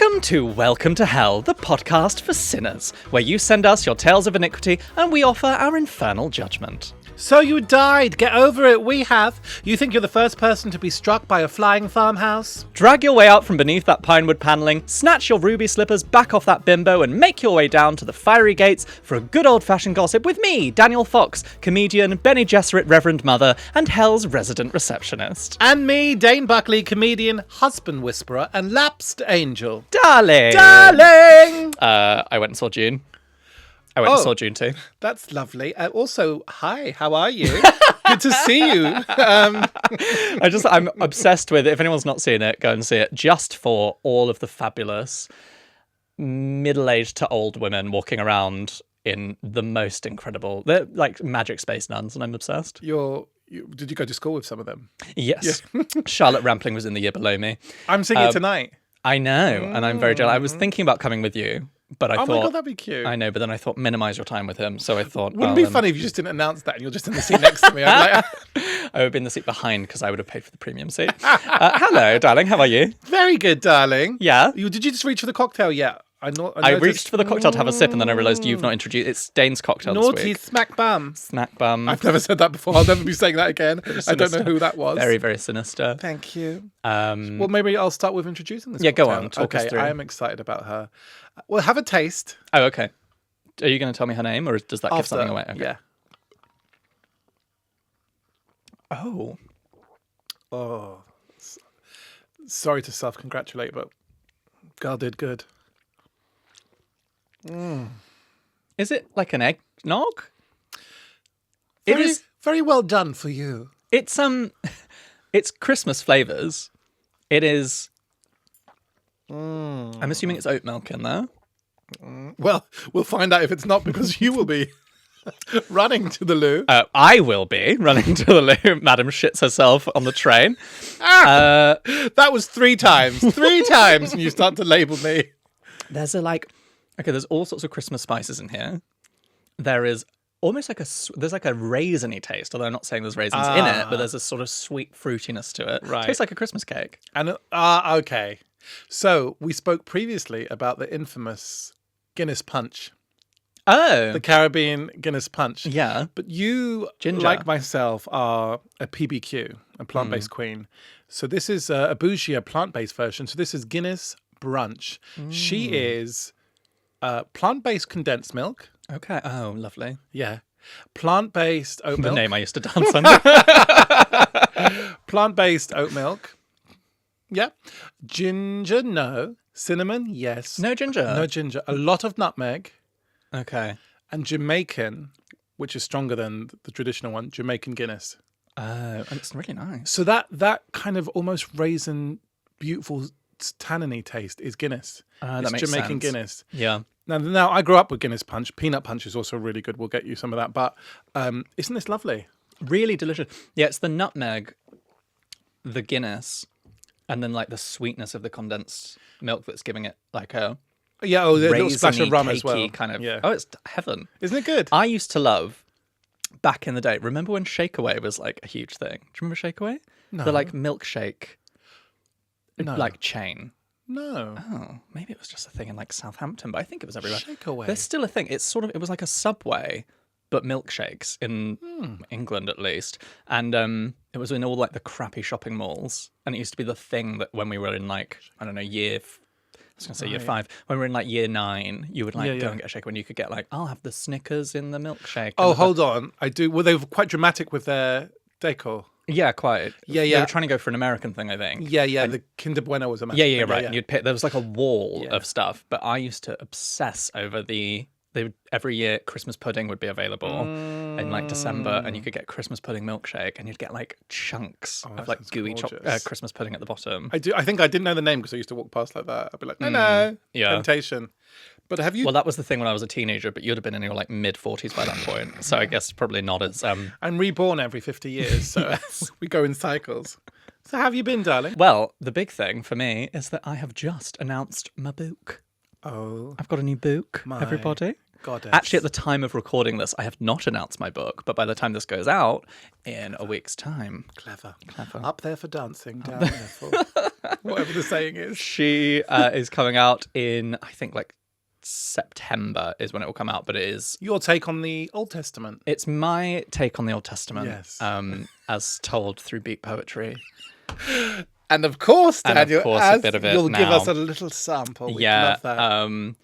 Welcome to Hell, the podcast for sinners, where you send us your tales of iniquity and we offer our infernal judgment. So you died. Get over it. We have. You think you're the first person to be struck by a flying farmhouse? Drag your way out from beneath that pinewood panelling, snatch your ruby slippers back off that bimbo, and make your way down to the fiery gates for a good old-fashioned gossip with me, Daniel Fox, comedian, Benny Gesserit, Reverend Mother, and Hell's resident receptionist. And me, Dane Buckley, comedian, husband whisperer, and lapsed angel. Darling! I went and saw June. I went and saw June too. That's lovely. Also, hi, how are you? Good to see you. I'm obsessed with it. If anyone's not seen it, go and see it. Just for all of the fabulous middle-aged to old women walking around in the most incredible, they're like magic space nuns, and I'm obsessed. Did you go to school with some of them? Yes. Yeah. Charlotte Rampling was in the year below me. I'm seeing it tonight. I know, and I'm very jealous. I was thinking about coming with you. But I thought, oh my God, that'd be cute. I know, but then I thought, minimize your time with him. So I thought, wouldn't it be funny if you just didn't announce that and you're just in the seat next to me? I'd be like, I would be in the seat behind because I would have paid for the premium seat. Hello, darling. How are you? Very good, darling. Yeah. Did you just reach for the cocktail yet? I reached for the cocktail to have a sip, and then I realised you've not introduced. It's Dane's cocktail this Naughty week. smack bum. Snack bum. I've never said that before. I'll never be saying that again. I don't know who that was. Very, very sinister. Thank you. Well, maybe I'll start with introducing this. Yeah, cocktail. go on. Talk us through. I am excited about her. Well, have a taste. Oh, okay. Are you going to tell me her name, or does that give something away? Okay. Yeah. Oh. Sorry to self-congratulate, but girl did good. Is it like an eggnog? It is very well done for you. It's it's Christmas flavors. It is. I'm assuming it's oat milk in there. Well, we'll find out if it's not, because you will be running to the loo. I will be running to the loo. Madam shits herself on the train. That was 3 times. 3 times, and you start to label me. There's there's all sorts of Christmas spices in here. There is almost like there's like a raisiny taste, although I'm not saying there's raisins in it, but there's a sort of sweet fruitiness to it. Right. Tastes like a Christmas cake. And okay. So we spoke previously about the infamous Guinness punch. Oh. The Caribbean Guinness punch. Yeah. But you, Ginger, like myself, are a PBQ, a plant-based queen. So this is a bougie, plant-based version. So this is Guinness Brunch. She is plant-based condensed milk. Okay. Oh, lovely. Yeah. Plant-based oat milk. The name I used to dance under. Plant-based oat milk. Yeah. Ginger, no. Cinnamon, yes. No ginger. No ginger. A lot of nutmeg. Okay. And Jamaican, which is stronger than the traditional one, Jamaican Guinness. Oh, and it's really nice. So that kind of almost raisin, beautiful tanniny taste is Guinness. That it's makes Jamaican sense. Guinness. Yeah. Now I grew up with Guinness Punch. Peanut Punch is also really good. We'll get you some of that. But isn't this lovely? Really delicious. Yeah, it's the nutmeg, the Guinness, and then like the sweetness of the condensed milk that's giving it like a a little splash of rum as well. Kind of. Yeah. Oh, it's heaven. Isn't it good? I used to love, back in the day, remember when Shakeaway was like a huge thing? Do you remember Shakeaway? No. The like milkshake No. like chain. No. Oh, maybe it was just a thing in like Southampton, but I think it was everywhere. Shakeaway. There's still a thing. It was like a Subway, but milkshakes in England at least. And it was in all like the crappy shopping malls. And it used to be the thing that when we were in like, I don't know, year 5. When we were in like year 9, you would like go and get a shake when you could get like, I'll have the Snickers in the milkshake. Oh, hold on. I do. Well, they were quite dramatic with their decor. Yeah, quite. Yeah. They were trying to go for an American thing, I think. Yeah. The Kinder Bueno was a massive Yeah, thing. right. And you'd pick, there was like a wall Yeah. of stuff, but I used to obsess over every year Christmas pudding would be available in like December, and you could get Christmas pudding milkshake, and you'd get like chunks of like sounds gooey gorgeous. Christmas pudding at the bottom. I think I didn't know the name because I used to walk past like that. I'd be like, no, Yeah. temptation. But have you? Well, that was the thing when I was a teenager, but you'd have been in your like mid-40s by that point, so I guess probably not as. I'm reborn every 50 years, so we go in cycles. So how have you been, darling? Well, the big thing for me is that I have just announced my book. Oh, I've got a new book, My everybody. goddess. Actually, at the time of recording this, I have not announced my book, but by the time this goes out, in a week's time. Clever. Clever. Up there for dancing, down there for Whatever the saying is. She is coming out in, I think, like September is when it will come out, but it is... Your take on the Old Testament. It's my take on the Old Testament, Yes. as told through beat poetry. And of course, Daniel, a bit of it you'll give now. us a little sample. We'd Yeah. love that.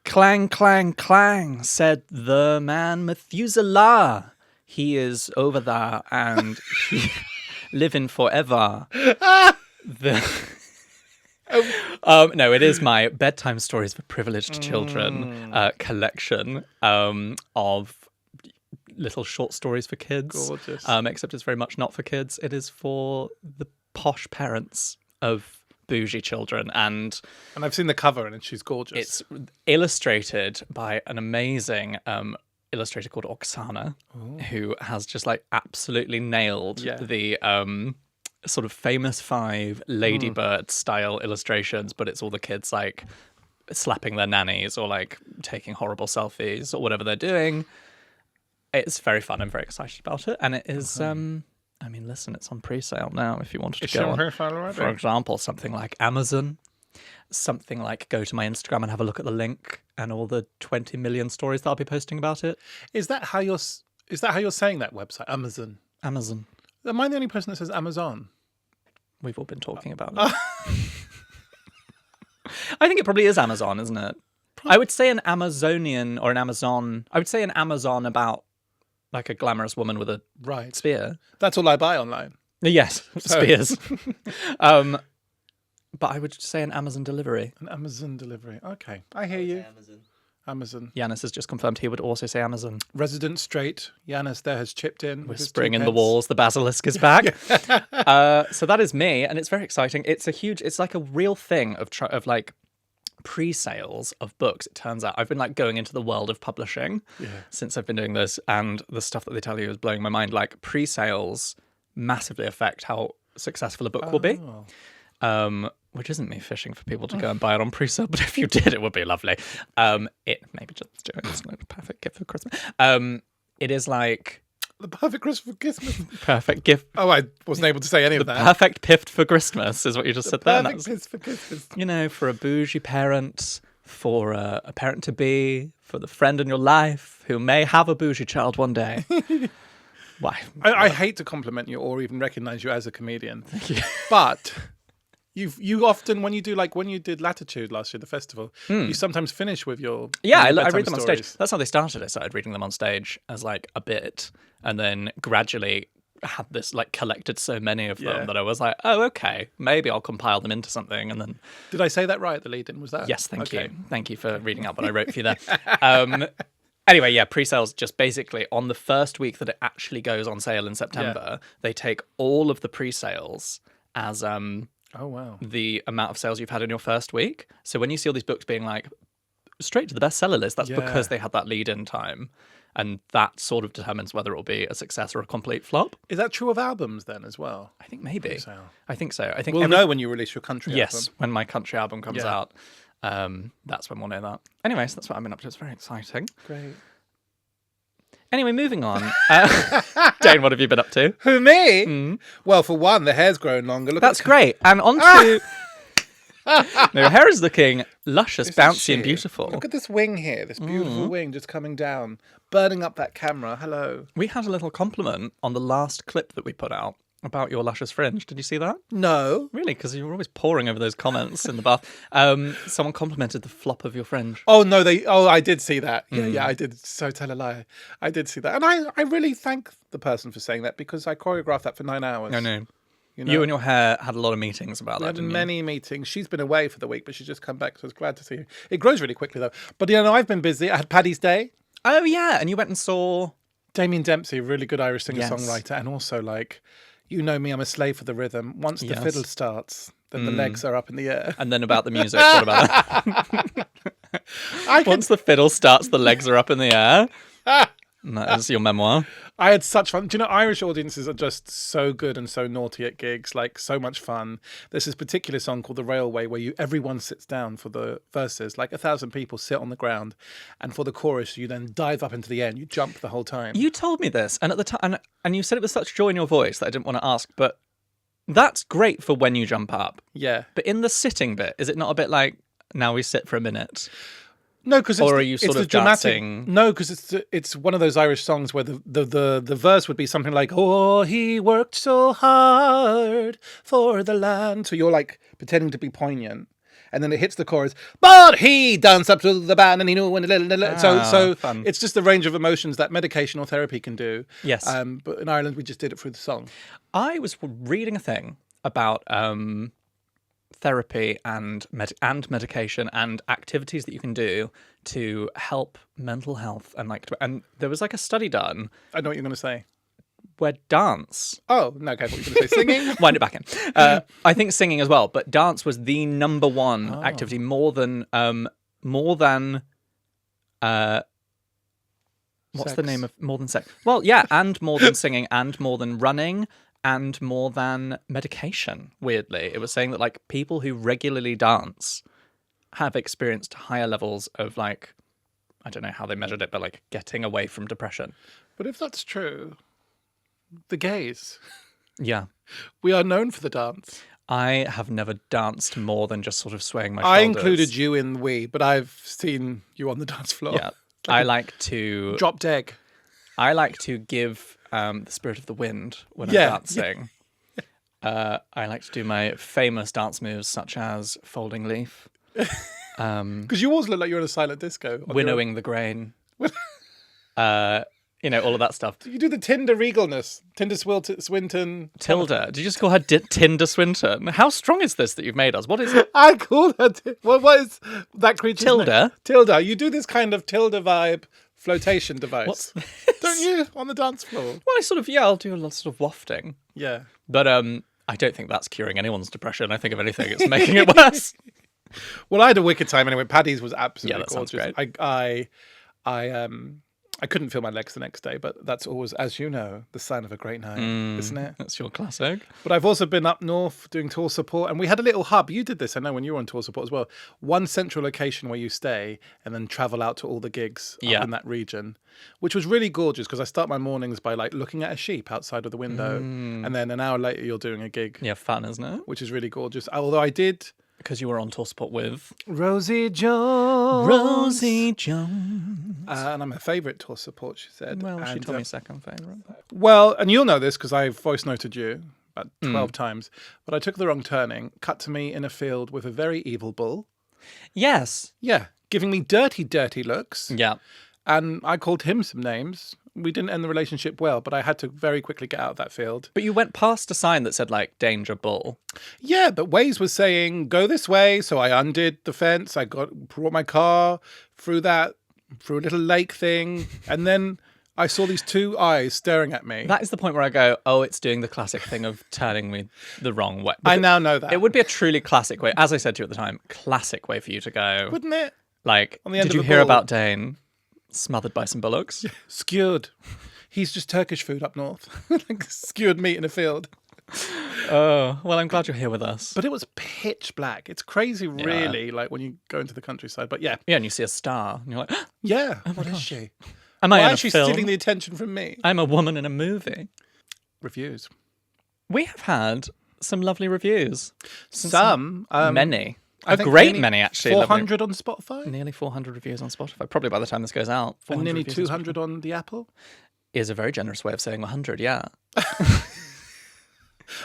Clang, clang, clang, said the man Methuselah. He is over there and he living forever. No, it is my bedtime stories for privileged children collection of little short stories for kids. Gorgeous. Except it's very much not for kids. It is for the posh parents of bougie children, and And I've seen the cover and she's gorgeous. it's illustrated by an amazing illustrator called Oksana, who has just like absolutely nailed the sort of famous 5 Ladybird style illustrations, but it's all the kids like slapping their nannies or like taking horrible selfies or whatever they're doing. It's very fun. I'm very excited about it, and it is. I mean, listen, it's on pre-sale now. If you wanted to go on, for example, something like Amazon, something like go to my Instagram and have a look at the link and all the 20 million stories that I'll be posting about it. Is that how you're saying that website? Amazon. Amazon. Am I the only person that says Amazon? We've all been talking about it. I think it probably is Amazon, isn't it? I would say an Amazonian or an Amazon. I would say an Amazon about like a glamorous woman with a Right. spear. That's all I buy online. Yes, spears. But I would say an Amazon delivery. An Amazon delivery. Okay. I hear you. Amazon. Yanis has just confirmed he would also say Amazon. Resident straight. Yanis there has chipped in. Whispering in the walls, the basilisk is back. So that is me, and it's very exciting. It's like a real thing of like pre-sales of books. It turns out I've been like going into the world of publishing since I've been doing this, and the stuff that they tell you is blowing my mind. Like pre-sales massively affect how successful a book will be. Which isn't me fishing for people to go and buy it on pre-sale, but if you did, it would be lovely. It maybe just do it. It's not a perfect gift for Christmas. It is like the perfect Christmas. Perfect gift. Oh, I wasn't able to say any of that. Perfect gift for Christmas is what you just said there. Perfect gift for Christmas. You know, for a bougie parent, for a parent to be, for the friend in your life who may have a bougie child one day. Why? I hate to compliment you or even recognise you as a comedian. Thank you. But you often, when you did Latitude last year, the festival, you sometimes finish with your I bedtime read them on stories. stage. That's how they started. I started reading them on stage as like a bit, and then gradually had this like collected so many of them that I was like, oh, okay, maybe I'll compile them into something. And then Did I say that right? The lead-in was that? yes, thank you for reading out what I wrote for you there. Anyway, yeah, pre-sales just basically on the first week that it actually goes on sale in September, they take all of the pre-sales as Oh wow. the amount of sales you've had in your first week. So when you see all these books being like straight to the bestseller list, that's because they had that lead-in time. And that sort of determines whether it will be a success or a complete flop. Is that true of albums then as well? I think maybe. Pre-sale. I think so. I think We'll know when you release your country yes, album. when my country album comes out. That's when we'll know that. Anyway, so that's what I've been up to. It's very exciting. Great. Anyway, moving on. Dane, what have you been up to? Who, me? Well, for one, the hair's growing longer. Look That's at great. And on to... No, your hair is looking luscious, bouncy and beautiful. Look at this wing here, this beautiful wing just coming down, burning up that camera. Hello. We had a little compliment on the last clip that we put out about your luscious fringe. Did you see that? No. Really? Because you were always poring over those comments in the bath. Someone complimented the flop of your fringe. Oh, no, I did see that. Yeah, I did. So tell a lie. I did see that. And I really thank the person for saying that because I choreographed that for 9 hours. I know. You know? You and your hair had a lot of meetings about We that, had didn't you? many meetings. She's been away for the week, but she's just come back, so I was glad to see you. It grows really quickly, though. But, I've been busy. I had Paddy's Day. Oh, yeah. And you went and saw... Damien Dempsey, a really good Irish Yes. singer-songwriter. And also, like, you know me, I'm a slave for the rhythm. Once the Yes. fiddle starts, then the legs are up in the air. And then about the music. What about that? Once the fiddle starts, the legs are up in the air. And that is your memoir. I had such fun. Do you know, Irish audiences are just so good and so naughty at gigs, like so much fun. There's this particular song called The Railway where everyone sits down for the verses, like 1,000 people sit on the ground, and for the chorus you then dive up into the air and you jump the whole time. You told me this, and at the time, and you said it with such joy in your voice that I didn't want to ask, but That's great for when you jump up. Yeah. But in the sitting bit, is it not a bit like, now we sit for a minute? No, because Or are you sort of dancing? No, because it's one of those Irish songs where the verse would be something like, "Oh, he worked so hard for the land." So you're like pretending to be poignant, and then it hits the chorus. But he danced up to the band, and he knew when. So fun. it's just the range of emotions that medication or therapy can do. Yes. But in Ireland, we just did it through the song. I was reading a thing about therapy and medication and activities that you can do to help mental health and there was like a study done I know what you're going to say. where dance. Oh no, okay, what were you going to say? Singing. Wind it back in. I think singing as well, but dance was the number one activity more than what's the Sex. name of more than sex? Well, yeah, and more than singing, and more than running, and more than medication. Weirdly, it was saying that like people who regularly dance have experienced higher levels of like, I don't know how they measured it, but like getting away from depression. But if that's true, the gays, Yeah. we are known for the dance. I have never danced more than just sort of swaying my I shoulders. included you in we, but I've seen you on the dance floor. Yeah. I like to Dropped egg. I like to give the spirit of the wind when Yeah. I'm dancing. I like to do my famous dance moves such as folding leaf, Because you always look like you're in a silent disco. winnowing the grain, all of that stuff. You do the Tinder regalness. Tinder Swinton. Tilda, did you just call her Tinder Swinton? How strong is this that you've made us? What is it? I called her. What is that creature's Tilda? name? Tilda. You do this kind of Tilda vibe flotation device. Don't you? On the dance floor. Well, I'll do a lot sort of wafting. Yeah. But I don't think that's curing anyone's depression. I think if anything, it's making it worse. Well, I had a wicked time anyway. Paddy's was absolutely that sounds gorgeous. great. I couldn't feel my legs the next day, but that's always, as you know, the sign of a great night, isn't it? That's your classic. But I've also been up north doing tour support, and we had a little hub. You did this, I know, when you were on tour support as well. One central location where you stay and then travel out to all the gigs up in that region, which was really gorgeous because I start my mornings by like looking at a sheep outside of the window, and then an hour later you're doing a gig. Yeah, fun, isn't it? Which is really gorgeous. Although I did... Because you were on tour support with Rosie Jones. Rosie Jones. And I'm her favourite tour support, she said. Well, she And, told me second favourite. Well, and you'll know this because I've voice noted you about 12 times, but I took the wrong turning, cut to me in a field with a very evil bull. Yes. Yeah, giving me dirty, dirty looks. Yeah. And I called him some names. We didn't end the relationship well, but I had to very quickly get out of that field. But you went past a sign that said, like, danger bull. Yeah, but Waze was saying, go this way. So I undid the fence. I brought my car through a little lake thing. And then I saw these two eyes staring at me. That is the point where I go, oh, it's doing the classic thing of turning me the wrong way. I now know that. It would be a truly classic way, as I said to you at the time, classic way for you to go. Wouldn't it? Like, On the end did of you a hear bull. about Dane smothered by some bullocks? Skewered. He's just Turkish food up north. Like skewered meat in a field. Oh, well, I'm glad you're here with us. But it was pitch black. It's crazy, really, like when you go into the countryside. But yeah. Yeah, and you see a star, and you're like, Yeah. What is she? am I Why in is she a film? stealing the attention from me? I'm a woman in a movie. Reviews. We have had some lovely reviews. Some. Many. I A think great nearly many, actually. 400 on Spotify? Nearly 400 reviews on Spotify. Probably by the time this goes out. And 400 nearly reviews 200 on the Apple? on Spotify is a very generous way of saying 100, yeah.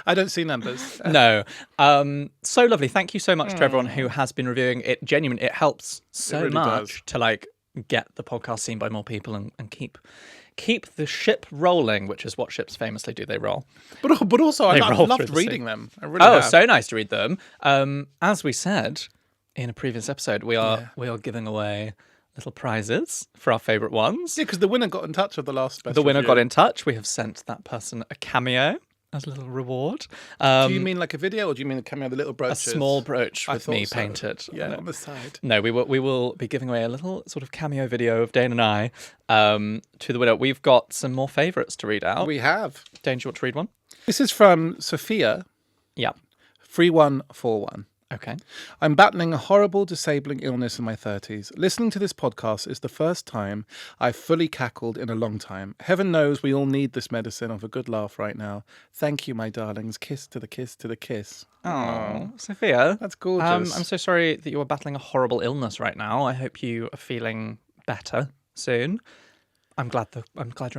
I don't see numbers. No. So lovely. Thank you so much to everyone who has been reviewing it. Genuinely, it helps so really much does. to like get the podcast seen by more people and keep the ship rolling, which is what ships famously do. They roll. But also, I They roll through loved the reading sea. them. I really Oh, have. so nice to read them. As we said in a previous episode, we are giving away little prizes for our favourite ones. Yeah, because the winner got in touch with the last best The winner review. got in touch. We have sent that person a cameo as a little reward. Do you mean like a video, or do you mean a cameo of the little A brooches? small brooch I with me thought so. painted. Yeah, on it. on the side. No, we will be giving away a little sort of cameo video of Dane and I to the winner. We've got some more favourites to read out. We have. Dane, do you want to read one? This is from Sophia, Yeah. 3141. Okay. I'm battling a horrible, disabling illness in my 30s. Listening to this podcast is the first time I've fully cackled in a long time. Heaven knows we all need this medicine of a good laugh right now. Thank you, my darlings. Kiss to the kiss to the kiss. Oh, Sophia. That's gorgeous. I'm so sorry that you are battling a horrible illness right now. I hope you are feeling better soon. I'm glad you're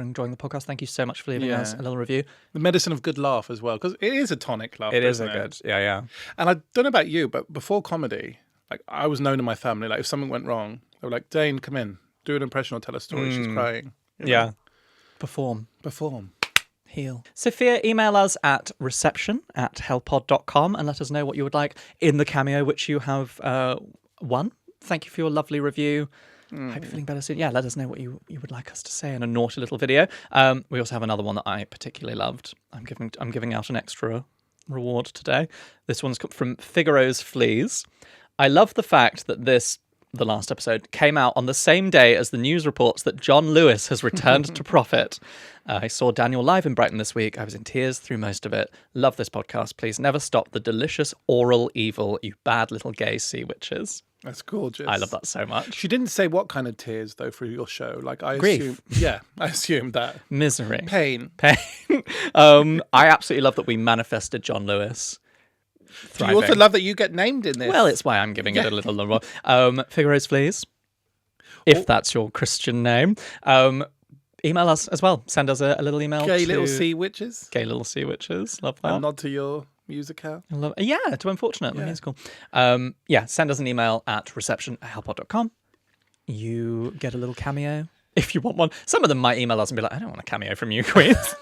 enjoying the podcast. Thank you so much for leaving us a little review. The medicine of good laugh as well, because it is a tonic laugh. It is a good, yeah. And I don't know about you, but before comedy, like I was known in my family, like if something went wrong, they were like, Dane, come in, do an impression or tell a story. She's crying. You know? Yeah. Perform. Heal. Sophia, email us at reception@hellpod.com and let us know what you would like in the cameo, which you have won. Thank you for your lovely review. I hope you're feeling better soon. Yeah, let us know what you would like us to say in a naughty little video. We also have another one that I particularly loved. I'm giving out an extra reward today. This one's from Figaro's Fleas. I love the fact that the last episode, came out on the same day as the news reports that John Lewis has returned to profit. I saw Daniel live in Brighton this week. I was in tears through most of it. Love this podcast. Please never stop the delicious oral evil, you bad little gay sea witches. That's gorgeous. I love that so much. She didn't say what kind of tears, though, for your show. Like I Grief. I assumed that. Misery. Pain. I absolutely love that we manifested John Lewis. Do you also love that you get named in this? Well, it's why I'm giving it a little more. Figaro's Fleas, if that's your Christian name. Email us as well. Send us a little email. Gay little sea witches. Gay little sea witches. Love that. A nod to your musical. To Unfortunate, the musical. Send us an email at reception@hellpod.com. You get a little cameo if you want one. Some of them might email us and be like, I don't want a cameo from you, Queens.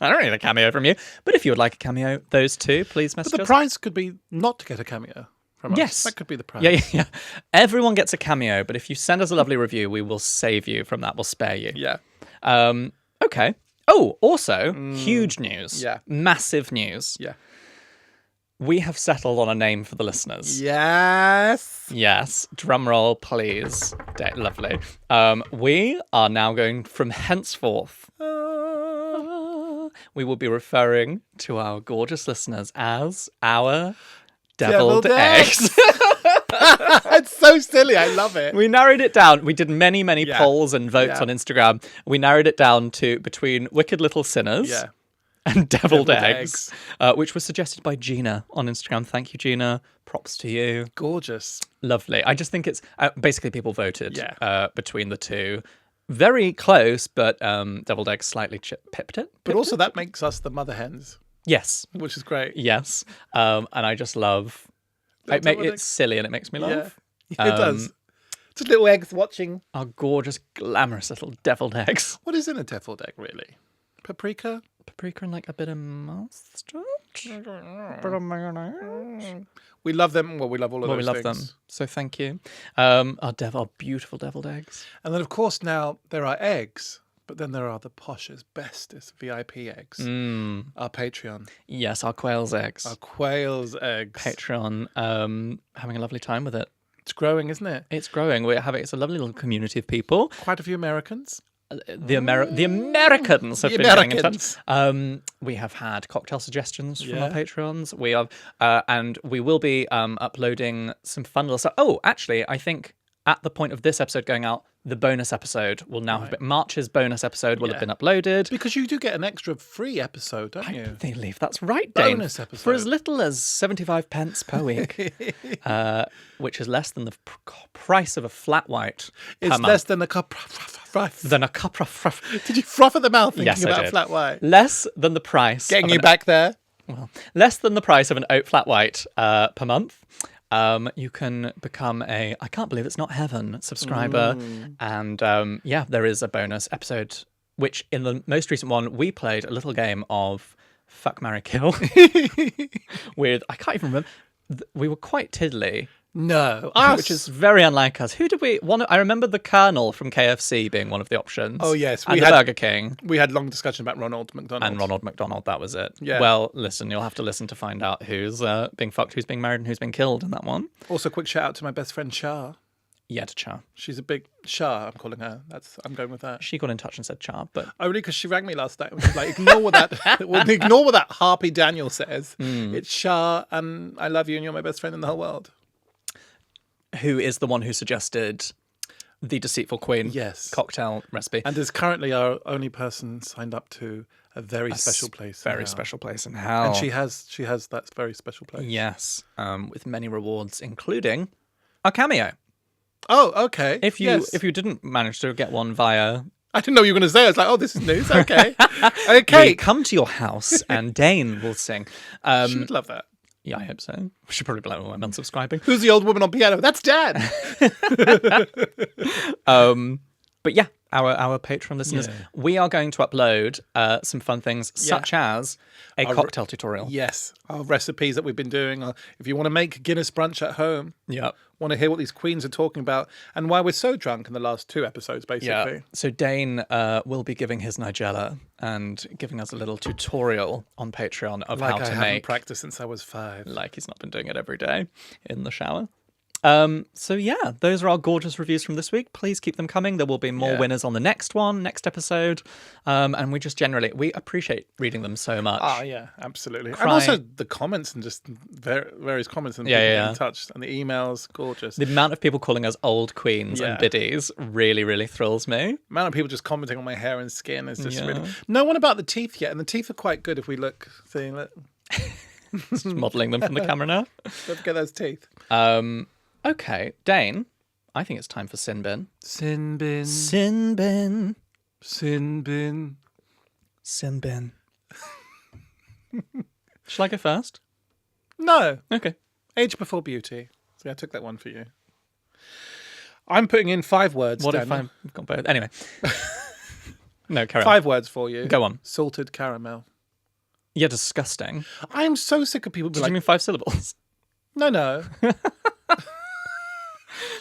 I don't need a cameo from you. But if you would like a cameo, those two, please message us. But the prize could be not to get a cameo from us. Yes. That could be the prize. Yeah. Everyone gets a cameo, but if you send us a lovely review, we will save you from that. We'll spare you. Yeah. Okay. Oh, also, huge news. Yeah. Massive news. Yeah. We have settled on a name for the listeners. Yes. Yes. Drum roll, please. Lovely. We are now going from henceforth. We will be referring to our gorgeous listeners as our deviled eggs. It's so silly. I love it. We narrowed it down. We did many polls and votes on Instagram. We narrowed it down to between Wicked Little Sinners and Deviled Eggs. Which was suggested by Gina on Instagram. Thank you, Gina. Props to you. Gorgeous. Lovely. I just think it's basically people voted between the two. Very close, but Deviled Eggs slightly pipped it. But also that makes us the mother hens. Yes. Which is great. Yes. And I just love... It's silly and it makes me laugh. Yeah, it does. Just little eggs watching. Our gorgeous, glamorous little deviled eggs. What is in a deviled egg, really? Paprika? Paprika and like a bit of mustard? A bit of mayonnaise? We love them. Well, we love all of those we love things. them. So thank you. Our beautiful deviled eggs. And then, of course, now there are eggs. But then there are the poshest, bestest VIP eggs. Our Patreon. Yes, our quail's eggs. Our quail's eggs. Patreon. Having a lovely time with it. It's growing, isn't it? It's growing. It's a lovely little community of people. Quite a few Americans. The Americans have been getting in touch. We have had cocktail suggestions from our patrons. We have, and we will be uploading some fun little stuff. Oh, actually, I think at the point of this episode going out, the bonus episode will now have been... March's bonus episode will have been uploaded. Because you do get an extra free episode, don't you? I believe that's right, Dane. Bonus episode. For as little as 75 pence per week, which is less than the price of a flat white It's less than a cup... Than a cup of... Did you froth at the mouth thinking about I did. flat white? Less than the price... Getting you back there. Well, less than the price of an oat flat white per month. You can become a I can't believe it's not heaven subscriber. And there is a bonus episode, which in the most recent one, we played a little game of Fuck, Marry, Kill with, I can't even remember, we were quite tiddly. No. Which is very unlike us. Who did we... I remember the Colonel from KFC being one of the options. Oh, yes. And the Burger King. We had long discussion about Ronald McDonald. And Ronald McDonald, that was it. Yeah. Well, listen, you'll have to listen to find out who's being fucked, who's being married, and who's being killed in that one. Also, quick shout out to my best friend, Shah. Yeah, to Char. She's a big Shah, I'm calling her. I'm going with that. She got in touch and said Char, but Only because she rang me last night. And was like, ignore what that Harpy Daniel says. It's Shah, and I love you, and you're my best friend in the whole world. who is the one who suggested the Deceitful Queen cocktail recipe? And is currently our only person signed up to a very special place. Very special place in hell. And she has that very special place. Yes, with many rewards, including a cameo. Oh, okay. If you didn't manage to get one via... I didn't know what you were going to say. I was like, oh, this is news. Okay. We Okay. come to your house and Dane will sing. She would love that. Yeah, I hope so. We should probably be like, oh, I'm unsubscribing. Who's the old woman on piano? That's Dad. But yeah, our Patreon listeners, we are going to upload some fun things, such as a cocktail tutorial. Yes. Our recipes that we've been doing. If you want to make Guinness brunch at home. Yeah. Want to hear what these queens are talking about and why we're so drunk in the last 2 episodes, basically. Yeah. So Dane will be giving his Nigella and giving us a little tutorial on Patreon of how to I make. haven't practiced since I was 5. Like he's not been doing it every day in the shower. So yeah, those are our gorgeous reviews from this week. Please keep them coming. There will be more winners on the next episode. And we appreciate reading them so much. Oh yeah, absolutely. And also the comments and just various comments and people getting in touch and the emails, gorgeous. The amount of people calling us old queens and biddies really, really thrills me. The amount of people just commenting on my hair and skin is just really... No one about the teeth yet, and the teeth are quite good if we look. Just modelling them from the camera now. Don't forget those teeth. Okay, Dane, I think it's time for Sin Bin. Sin bin. Sin Bin. Sin bin. Sin Bin. Shall I go first? No. Okay. Age before beauty. See, I took that one for you. I'm putting in 5 words, What Daniel. if I've got both? Anyway. No, carry on. 5 words for you. Go on. Salted caramel. Yeah, disgusting. I'm so sick of people being Did like... you mean 5 syllables? No.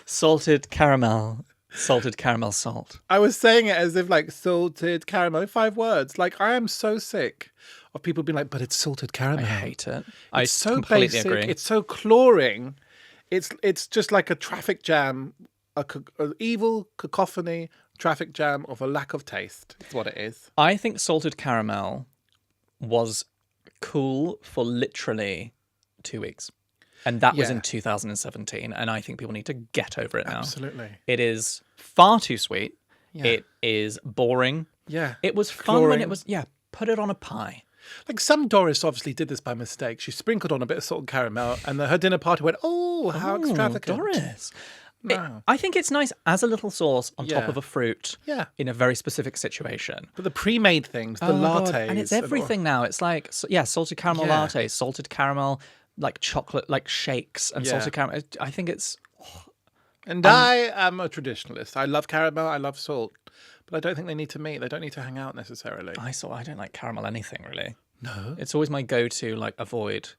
Salted caramel. Salted caramel salt. I was saying it as if like salted caramel, 5 words. Like I am so sick of people being like, but it's salted caramel. I hate it. It's so completely basic. agree. It's so cloying. It's just like a traffic jam, an evil cacophony traffic jam of a lack of taste. That's what it is. I think salted caramel was cool for literally 2 weeks. And that was in 2017. And I think people need to get over it now. Absolutely. It is far too sweet. Yeah. It is boring. Yeah. It was fun when it was, put it on a pie. Like some Doris obviously did this by mistake. She sprinkled on a bit of salted caramel and her dinner party went, oh, how extravagant. Doris. No. I think it's nice as a little sauce on top of a fruit in a very specific situation. But the pre-made things, the lattes. God. And it's everything now. It's like, salted caramel latte, salted caramel, like chocolate, like shakes and salted caramel. I think it's... And I am a traditionalist. I love caramel, I love salt. But I don't think they need to meet. They don't need to hang out necessarily. I don't like caramel anything, really. No. It's always my go-to, like, avoid.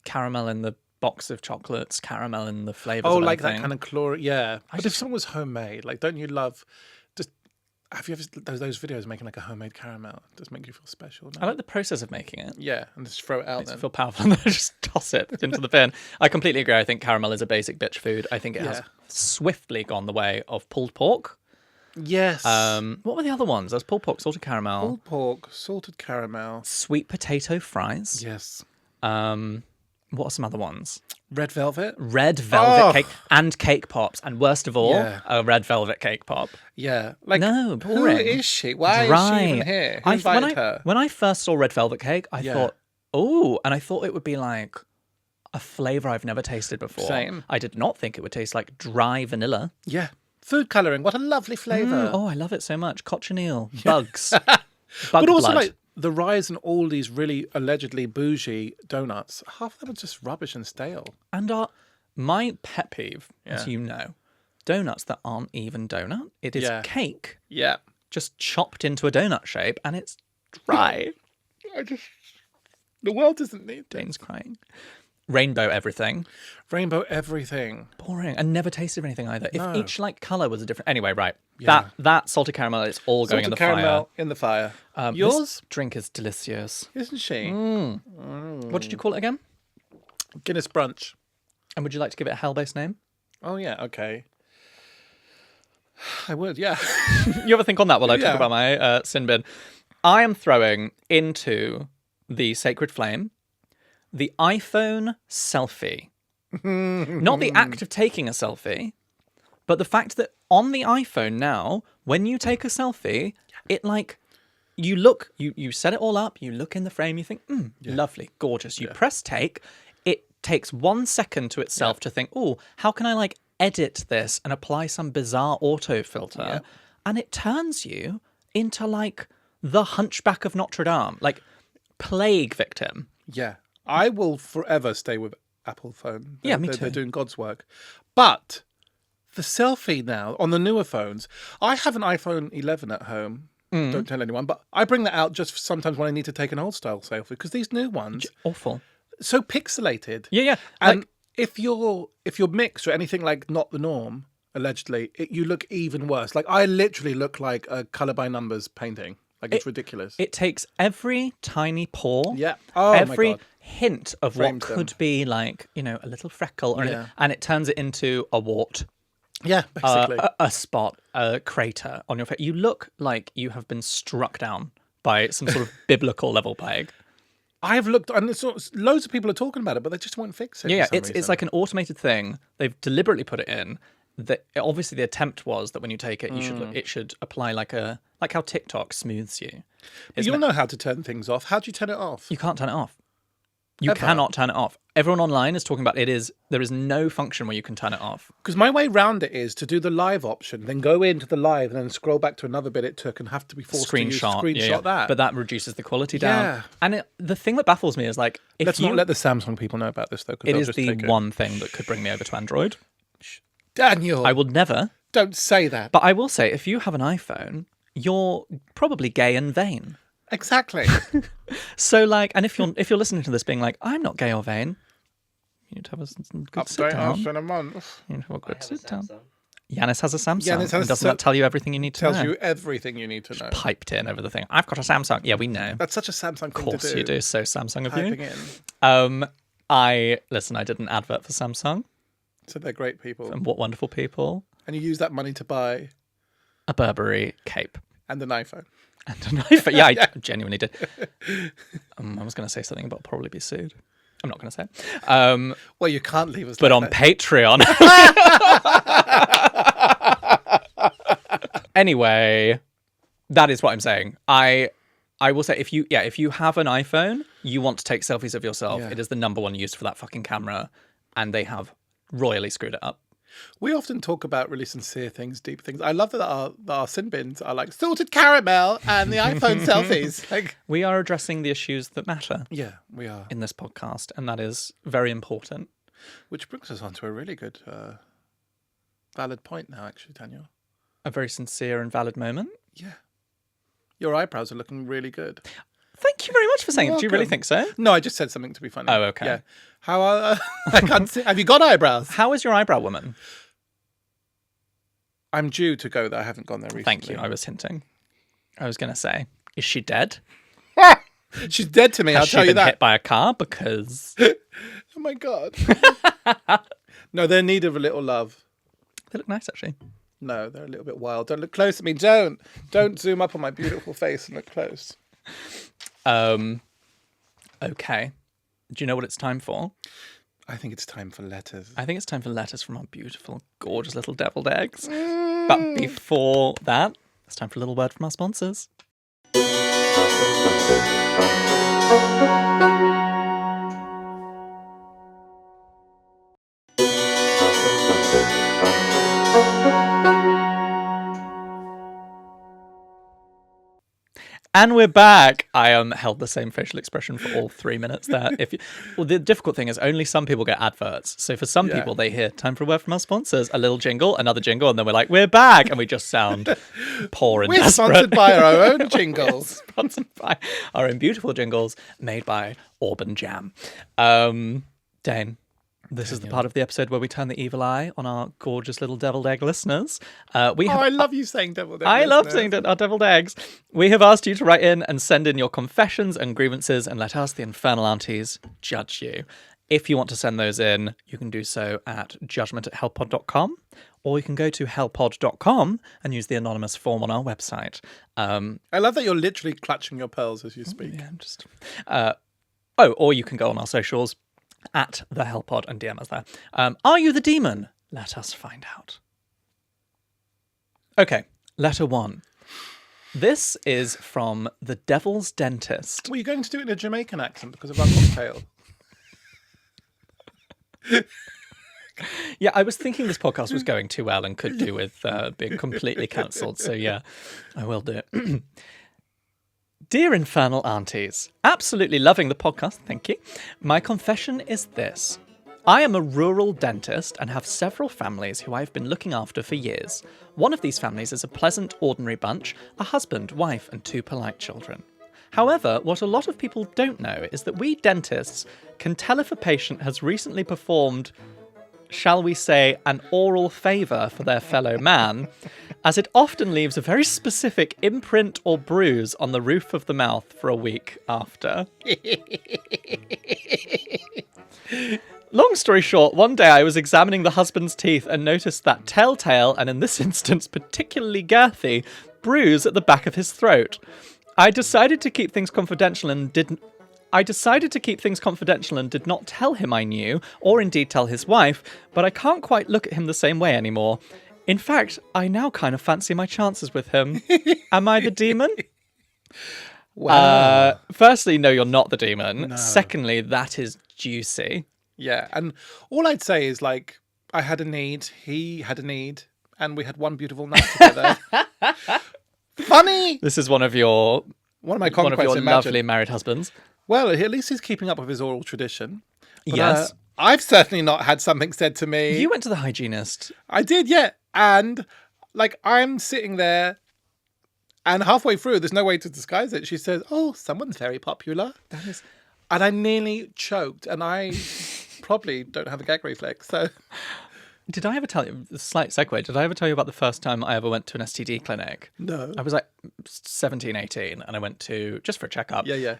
Caramel in the box of chocolates, caramel in the flavours of like anything. that kind of chlorine. Yeah. But if something was homemade, like, don't you love... Have you ever those videos making like a homemade caramel? It does make you feel special. No? I like the process of making it. Yeah, and just throw it out. Makes me feel powerful and then just toss it into the bin. I completely agree. I think caramel is a basic bitch food. I think it has swiftly gone the way of pulled pork. Yes. What were the other ones? There's pulled pork, salted caramel. Pulled pork, salted caramel. Sweet potato fries. Yes. What are some other ones? Red velvet. Red velvet cake and cake pops. And worst of all, a red velvet cake pop. Yeah. Like, no, boring. Who is she? Why is she even here? Who invited her? When I first saw red velvet cake, I thought, and I thought it would be like a flavour I've never tasted before. Same. I did not think it would taste like dry vanilla. Yeah. Food colouring. What a lovely flavour. I love it so much. Cochineal. Bugs. But also blood. like the rise in all these really allegedly bougie donuts, half of them are just rubbish and stale. And my pet peeve, as you know, donuts that aren't even donut. It is cake. Yeah. Just chopped into a donut shape and it's dry. The world doesn't need this. Dane's crying. Rainbow everything. Rainbow everything. Boring. And never tasted of anything either. No. If each like colour was a different... Anyway, right. Yeah. That salted caramel, it's all going in the caramel fire. in the fire. Yours? This Drink is delicious. isn't she? What did you call it again? Guinness brunch. And would you like to give it a hell-based name? Oh yeah, okay. I would, yeah. You ever think on that while I talk Yeah. about my sin bin? I am throwing into the sacred flame the iPhone selfie. Not the act of taking a selfie, but the fact that on the iPhone now, when you take a selfie, it like, you look, you set it all up, you look in the frame, you think, lovely, gorgeous. You press take, it takes 1 second to itself to think, oh, how can I like edit this and apply some bizarre auto filter? And it turns you into like the Hunchback of Notre Dame, like plague victim. Yeah. I will forever stay with Apple phone. Yeah, me They're too. doing God's work. But the selfie now on the newer phones, I have an iPhone 11 at home. Don't tell anyone, but I bring that out just sometimes when I need to take an old style selfie because these new ones Awful. so pixelated. Yeah. And if you're mixed or anything like not the norm, allegedly, you look even worse. Like I literally look like a colour by numbers painting. Like it's ridiculous. It takes every tiny pore, Yeah. Oh, every my God. hint of Frames what could be like, a little freckle, or Yeah. and it turns it into a wart, Yeah, basically. a spot, a crater on your face. You look like you have been struck down by some sort of biblical level plague. I've looked, and loads of people are talking about it, but they just won't fix it. Yeah, for some it's reason. like an automated thing. They've deliberately put it in. That obviously the attempt was that when you take it, it should apply like how TikTok smooths you. But you'll know how to turn things off. How do you turn it off? You can't turn it off. You Ever? cannot turn it off. Everyone online is talking about there is no function where you can turn it off. Because my way round it is to do the live option, then go into the live, and then scroll back to another bit it took, and have to be forced to screenshot that. But that reduces the quality down. Yeah. And the thing that baffles me is like, if Let's not let the Samsung people know about this though. 'Cause it they'll is just the take it. one thing that could bring me over to Android. Daniel, I will never, don't say that. but I will say if you have an iPhone, you're probably gay and vain. Exactly. So like, and if you're listening to this being like, I'm not gay or vain, you need to have a good sit Update down. us in a month. You need to have a I good have a sit down. Samsung. Yanis has a Samsung. Yanis has And a doesn't that tell you everything you need to Tells know? you everything you need to know. Piped in over the thing. I've got a Samsung. Yeah, we know. That's such a Samsung thing Of course to do. you do. So Samsung of Typing you. in. I did an advert for Samsung, So they're great people. and what wonderful people. And you use that money to buy A Burberry cape and an iPhone. and a knife. Yeah, I genuinely did. I was going to say something about probably be sued. I'm not going to say. Well, you can't leave us But like on that. Patreon. Anyway, that is what I'm saying. I will say if you have an iPhone, you want to take selfies of yourself. Yeah. It is the number one used for that fucking camera, and they have royally screwed it up. We often talk about really sincere things, deep things. I love that our sin bins are like salted caramel and the iPhone selfies. Like, We are addressing the issues that matter yeah, we are. in this podcast, and that is very important. Which brings us on to a really good, valid point now, actually, Daniel. A very sincere and valid moment. Yeah. Your eyebrows are looking really good. Thank you very much for saying it. Do you really welcome. think so? No, I just said something to be funny. Oh, okay. Yeah. How are... I can't see... Have you got eyebrows? How is your eyebrow woman? I'm due to go there. I haven't gone there recently. Thank you. I was hinting. I was going to say, is she dead? She's dead to me, Has I'll she tell you been that. hit by a car? Because Oh, my God. No, they're in need of a little love. they look nice, actually. No, they're a little bit wild. Don't look close at me. Don't zoom up on my beautiful face and look close. Okay. Do you know what it's time for? I think it's time for letters. I think it's time for letters from our beautiful, gorgeous little deviled eggs. But before that, it's time for a little word from our sponsors. And we're back. I held the same facial expression for all 3 minutes there. Well, the difficult thing is only some people get adverts. So for some Yeah. people, they hear time for a word from our sponsors, a little jingle, another jingle, and then we're like, we're back, and we just sound poor and We're desperate. sponsored by our own jingles. Sponsored by our own beautiful jingles made by Auburn Jam. Dane, this is the part of the episode where we turn the evil eye on our gorgeous little deviled egg listeners. We Oh, have I love you saying deviled egg. I love listeners. saying our deviled eggs. We have asked you to write in and send in your confessions and grievances and let us, the infernal aunties, judge you. If you want to send those in, you can do so at judgment@hellpod.com, or you can go to hellpod.com and use the anonymous form on our website. I love that you're literally clutching your pearls as you speak. Yeah, just... or you can go on our socials at the hellpod and DM us there. Are you the demon? Let us find out. Okay, letter 1. This is from the Devil's Dentist. Were you going to do it in a Jamaican accent because of our cocktail? Yeah, I was thinking this podcast was going too well and could do with being completely cancelled. So yeah, I will do it. Dear Infernal Aunties, absolutely loving the podcast, thank you. My confession is this. I am a rural dentist and have several families who I've been looking after for years. One of these families is a pleasant, ordinary bunch, a husband, wife, and 2 polite children. However, what a lot of people don't know is that we dentists can tell if a patient has recently performed, shall we say, an oral favour for their fellow man, as it often leaves a very specific imprint or bruise on the roof of the mouth for a week after. Long story short, one day I was examining the husband's teeth and noticed that telltale, and in this instance particularly girthy, bruise at the back of his throat. I decided to keep things confidential and did not tell him I knew, or indeed tell his wife, but I can't quite look at him the same way anymore. In fact, I now kind of fancy my chances with him. Am I the demon? Wow. Firstly, no, you're not the demon. No. Secondly, that is juicy. Yeah, and all I'd say is, like, I had a need, he had a need, and we had one beautiful night together. Funny! This is one of my One of your imagine. lovely married husbands. Well, at least he's keeping up with his oral tradition. But, Yes. I've certainly not had something said to me. You went to the hygienist. I did, yeah. And, like, I'm sitting there, and halfway through, there's no way to disguise it. She says, "Oh, someone's very popular." That is... And I nearly choked, and I probably don't have a gag reflex, so... Did I ever tell you, a slight segue, did I ever tell you about the first time I ever went to an STD clinic? No. I was like 17, 18, and I went to, just for a checkup. Yeah.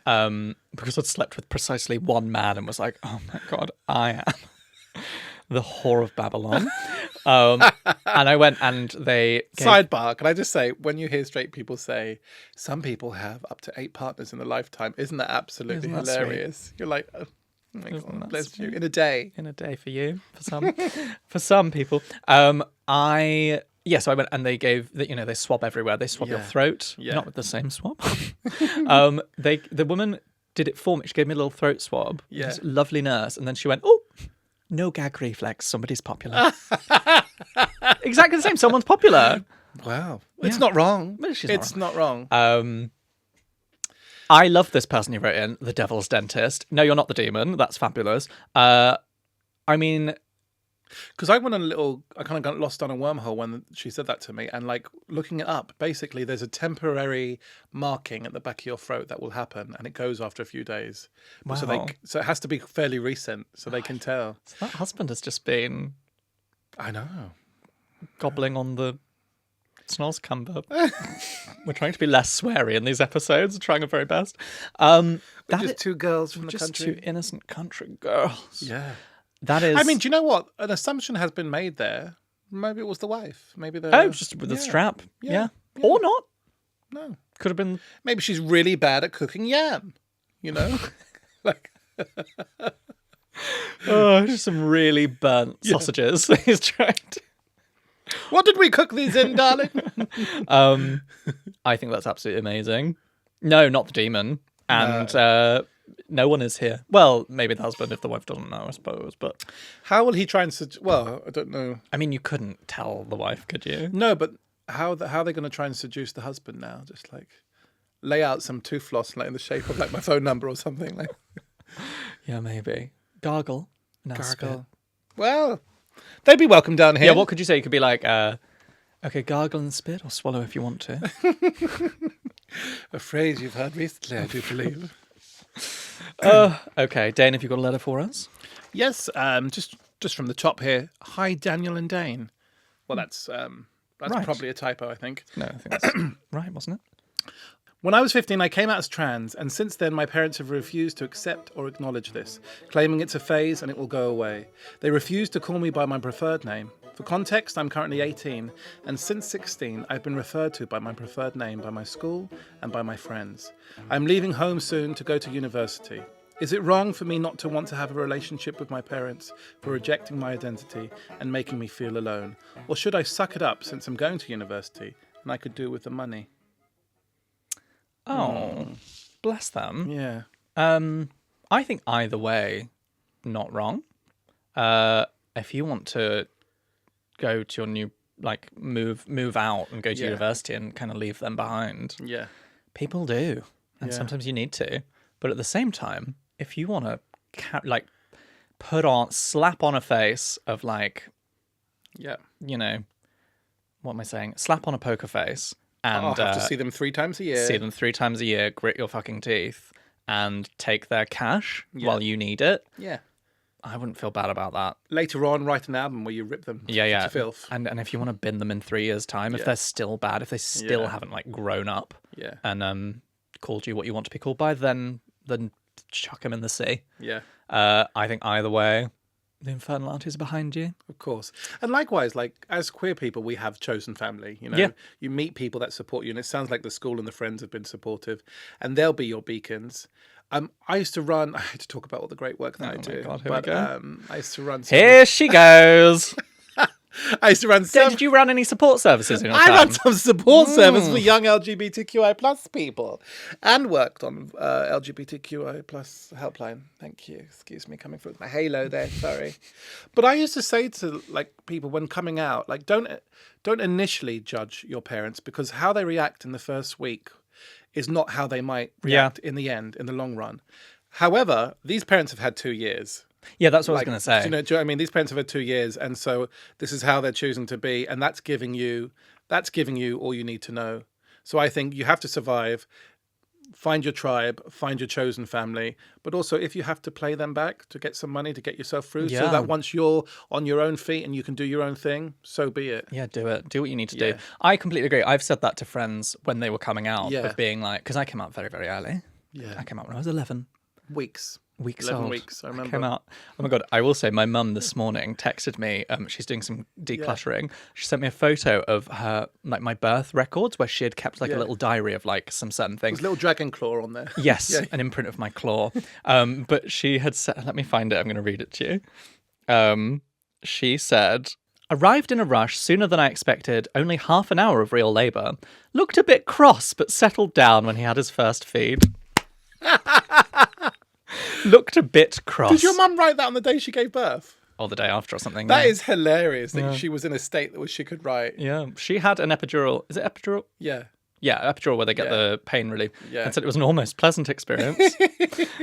Because I'd slept with precisely one man and was like, oh my God, I am the whore of Babylon. And I went and they gave... Sidebar, can I just say, when you hear straight people say, some people have up to 8 partners in a lifetime, isn't that absolutely Isn't that hilarious? You're like, oh my Isn't God, that bless you. sweet? In a day. In a day for you, for some people. So I went and they gave, they swab everywhere. They swab your Yeah. throat, Yeah. not with the same swab. The woman did it for me. She gave me a little throat swab. Yeah. This lovely nurse, and then she went, "Oh, no gag reflex. Somebody's popular." Exactly the same. Someone's popular. Wow. It's Yeah. not wrong. Well, she's It's not wrong. I love this person who wrote in, the Devil's Dentist. No, you're not the demon. That's fabulous. I mean, Because I went on I kind of got lost down a wormhole when she said that to me. And like looking it up, basically there's a temporary marking at the back of your throat that will happen. And it goes after a few days. Wow. So it has to be fairly recent so they can tell. so that husband has just been I know. gobbling on the Snoz cumber. We're trying to be less sweary in these episodes, trying our very best. Just 2 girls from the just country. 2 innocent country girls. Yeah. That is... I mean, do you know what? An assumption has been made there. Maybe it was the wife. Maybe the... Oh, just with the strap. Yeah. Or not. No. Could have been... Maybe she's really bad at cooking yam. You know? Like... just some really burnt sausages. He's trying to... What did we cook these in, darling? I think that's absolutely amazing. No, not the demon. And no one is here. Well, maybe the husband if the wife doesn't know, I suppose. But How will he try and... Well, I don't know. I mean, you couldn't tell the wife, could you? No, but how are they going to try and seduce the husband now? Just like lay out some tooth floss like in the shape of like my phone number or something. Like Yeah, maybe. Gargle. Now gargle. Well, they'd be welcome down here. Yeah, what could you say? You could be like, okay, gargle and spit, or swallow if you want to. A phrase you've heard recently, I do believe. Okay, Dane, have you got a letter for us? Yes, just from the top here. Hi, Daniel and Dane. Well, that's Right. probably a typo, I think. No, I think that's right, wasn't it? When I was 15, I came out as trans, and since then my parents have refused to accept or acknowledge this, claiming it's a phase and it will go away. They refuse to call me by my preferred name. For context, I'm currently 18, and since 16, I've been referred to by my preferred name by my school and by my friends. I'm leaving home soon to go to university. Is it wrong for me not to want to have a relationship with my parents for rejecting my identity and making me feel alone? Or should I suck it up since I'm going to university and I could do with the money? Oh, bless them. Yeah. I think either way, not wrong. If you want to go to your new, like, move out and go to Yeah. university and kind of leave them behind, Yeah. people do, and Yeah. sometimes you need to. But at the same time, if you want to, slap on a face of, like, Yeah. you know, what am I saying? Slap on a poker face and I'll have to see them 3 times a year. see them 3 times a year, grit your fucking teeth, and take their cash while you need it. Yeah. I wouldn't feel bad about that. Later on, write an album where you rip them Yeah. to filth. And if you want to bin them in 3 years' time, if they're still bad, if they still haven't, like, grown up Yeah. and called you what you want to be called by, then chuck them in the sea. Yeah. I think either way, the infernal aunties are behind you. Of course. And likewise, like, as queer people, we have chosen family, you know. Yeah. You meet people that support you, and it sounds like the school and the friends have been supportive, and they'll be your beacons. I used to run, I had to talk about all the great work that I do. God, here we but go. I used to run Here she goes. I used to run some, Did you run any support services in your I time? ran some support service for young LGBTQI plus people, and worked on LGBTQI plus helpline. Thank you. Excuse me, coming through with my halo there. Sorry, but I used to say to, like, people when coming out, like, don't initially judge your parents, because how they react in the first week is not how they might react in the end, in the long run. However, these parents have had 2 years. Yeah, that's what I was Like, going to say. do you know what I mean? These parents have had 2 years, and so this is how they're choosing to be, and that's giving you all you need to know. So I think you have to survive, find your tribe, find your chosen family, but also if you have to play them back to get some money to get yourself through, so Yeah. that once you're on your own feet and you can do your own thing, so be it. Yeah, do it. Do what you need to Yeah. do. I completely agree. I've said that to friends when they were coming out, Yeah. of being like, because I came out very, very early. Yeah. I came out when I was 11 Weeks. weeks 11 old. weeks, I remember. Came out. Oh my God. I will say my mum this morning texted me. She's doing some decluttering. She sent me a photo of her, like, my birth records where she had kept, like, a little diary of, like, some certain things. There's a little dragon claw on there. Yes, Yeah. an imprint of my claw. But she had said, let me find it. I'm going to read it to you. She said, arrived in a rush sooner than I expected, only half an hour of real labour. Looked a bit cross, but settled down when he had his first feed. Looked a bit cross. Did your mum write that on the day she gave birth? Or the day after or something. That yeah. is hilarious that she was in a state that she could write. Yeah, she had an epidural. Is it epidural? Yeah. Yeah, epidural where they get the pain relief. Yeah. And said it was an almost pleasant experience.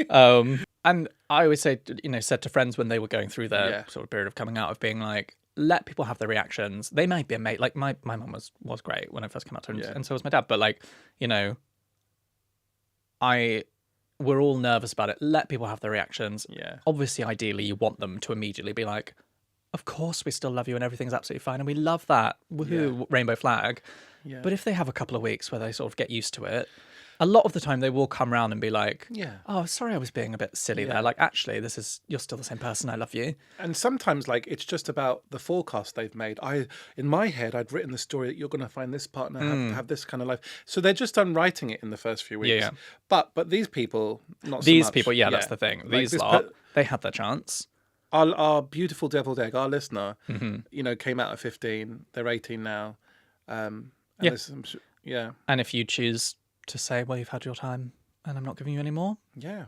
And I always say, said to friends when they were going through their sort of period of coming out, of being like, let people have their reactions. They might be a mate. Like, my mum was great when I first came out to her, and so was my dad. But, like, we're all nervous about it. Let people have their reactions. Yeah. Obviously, ideally, you want them to immediately be like, of course we still love you and everything's absolutely fine and we love that. Woohoo, rainbow flag. Yeah. But if they have a couple of weeks where they sort of get used to it, a lot of the time they will come around and be like, oh, sorry, I was being a bit silly there. Like, actually, you're still the same person. I love you. And sometimes, like, it's just about the forecast they've made. In my head, I'd written the story that you're going to find this partner, have this kind of life. So they're just done writing it in the first few weeks. Yeah. But these people, not so These much. people, that's the thing. Like These this lot, they had their chance. Our beautiful deviled egg, our listener, came out at 15. They're 18 now. And And if you choose to say, well, you've had your time and I'm not giving you any more,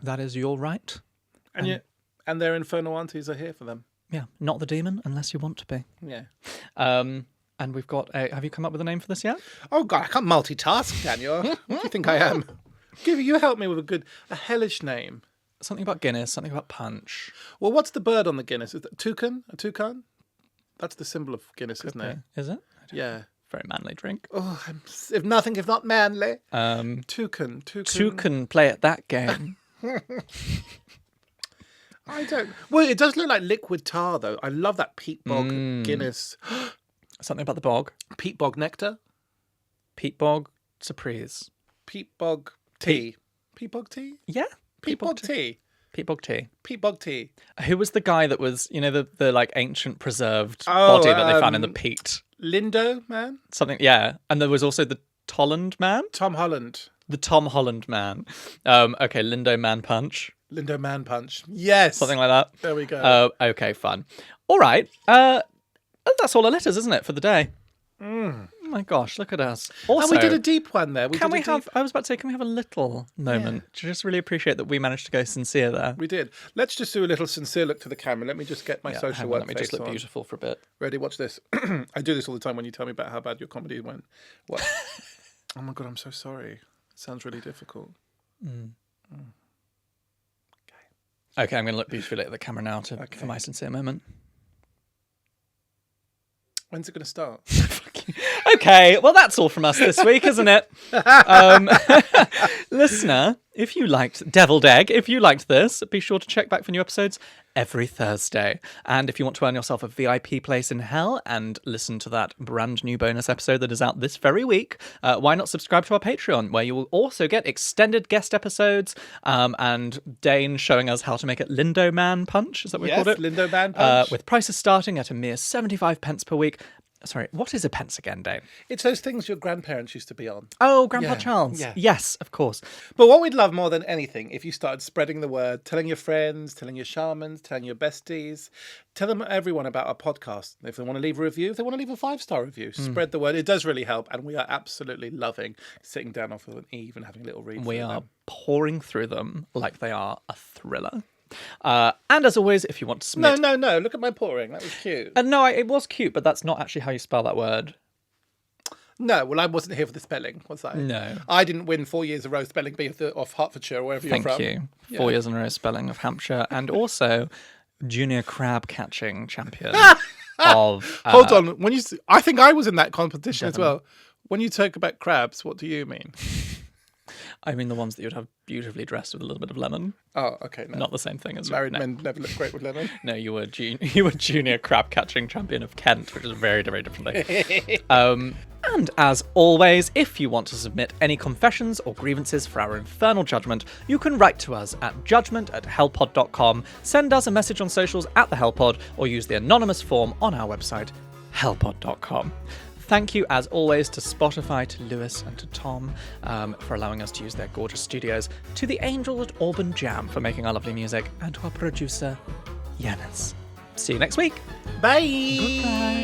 that is your right. And their infernal aunties are here for them. Yeah, not the demon unless you want to be. Yeah. And we've got have you come up with a name for this yet? Oh, God, I can't multitask, Daniel. What do you think I am? You help me with a hellish name. Something about Guinness, something about punch. Well, what's the bird on the Guinness? Is it toucan? A toucan? That's the symbol of Guinness, isn't it? Is it? Yeah. Very manly drink. Oh, if nothing, if not manly. Toucan. Toucan play at that game. I don't. Well, it does look like liquid tar, though. I love that peat bog Guinness. Something about the bog. Peat bog nectar. Peat bog surprise. Peat bog tea. Peat bog tea? Yeah. Peat bog tea. Peat bog tea. Peat bog tea. Who was the guy that was, the like ancient preserved body that they found in the peat? Lindo man? Something, yeah. And there was also the Tolland man? Tom Holland. The Tom Holland man. Okay, Lindo Man Punch. Lindo man punch. Yes. Something like that. There we go. Okay, fun. All right. That's all the letters, isn't it, for the day? Oh my gosh, look at us. Also, and we did a deep one there. I was about to say, can we have a little moment to just really appreciate that we managed to go sincere there? We did. Let's just do a little sincere look to the camera. Let me just get my social work Let me just look beautiful for a bit. Ready? Watch this. I do this all the time when you tell me about how bad your comedy went. What? Oh my God, I'm so sorry. It sounds really difficult. Okay, I'm going to look beautifully at the camera now for my sincere moment. When's it going to start? Okay, well, that's all from us this week, isn't it? Listener, if you liked Deviled Egg, if you liked this, be sure to check back for new episodes every Thursday. And if you want to earn yourself a VIP place in hell and listen to that brand new bonus episode that is out this very week, why not subscribe to our Patreon, where you will also get extended guest episodes and Dane showing us how to make it Lindo Man Punch. Is that what we called it? Lindo Man Punch. With prices starting at a mere 75 pence per week. Sorry, what is a pence again, Dane? It's those things your grandparents used to be on. Oh, Grandpa Charles. Yeah. Yes, of course. But what we'd love more than anything, if you started spreading the word, telling your friends, telling your shamans, telling your besties, tell them everyone about our podcast. If they want to leave a review, if they want to leave a 5-star review, spread the word. It does really help. And we are absolutely loving sitting down off of an eve and having a little read. We are pouring through them like they are a thriller. And as always, if you want to submit... No. Look at my pouring. That was cute. No, it was cute, but that's not actually how you spell that word. No, well, I wasn't here for the spelling, was I? No. I didn't win 4 years in a row spelling bee of Hertfordshire or wherever you're from. Thank you. 4 years in a row spelling of Hampshire, and also junior crab catching champion of... Hold on. I think I was in that competition as well. When you talk about crabs, what do you mean? I mean the ones that you'd have beautifully dressed with a little bit of lemon. Oh, okay. No. Not the same thing as married men never look great with lemon. No, you were junior crab catching champion of Kent, which is a very, very different thing. And as always, if you want to submit any confessions or grievances for our infernal judgment, you can write to us at judgment@hellpod.com, send us a message on socials at the Hellpod, or use the anonymous form on our website, hellpod.com. Thank you, as always, to Spotify, to Lewis and to Tom for allowing us to use their gorgeous studios, to the Angels at Auburn Jam for making our lovely music, and to our producer, Yanis. See you next week. Bye. Goodbye.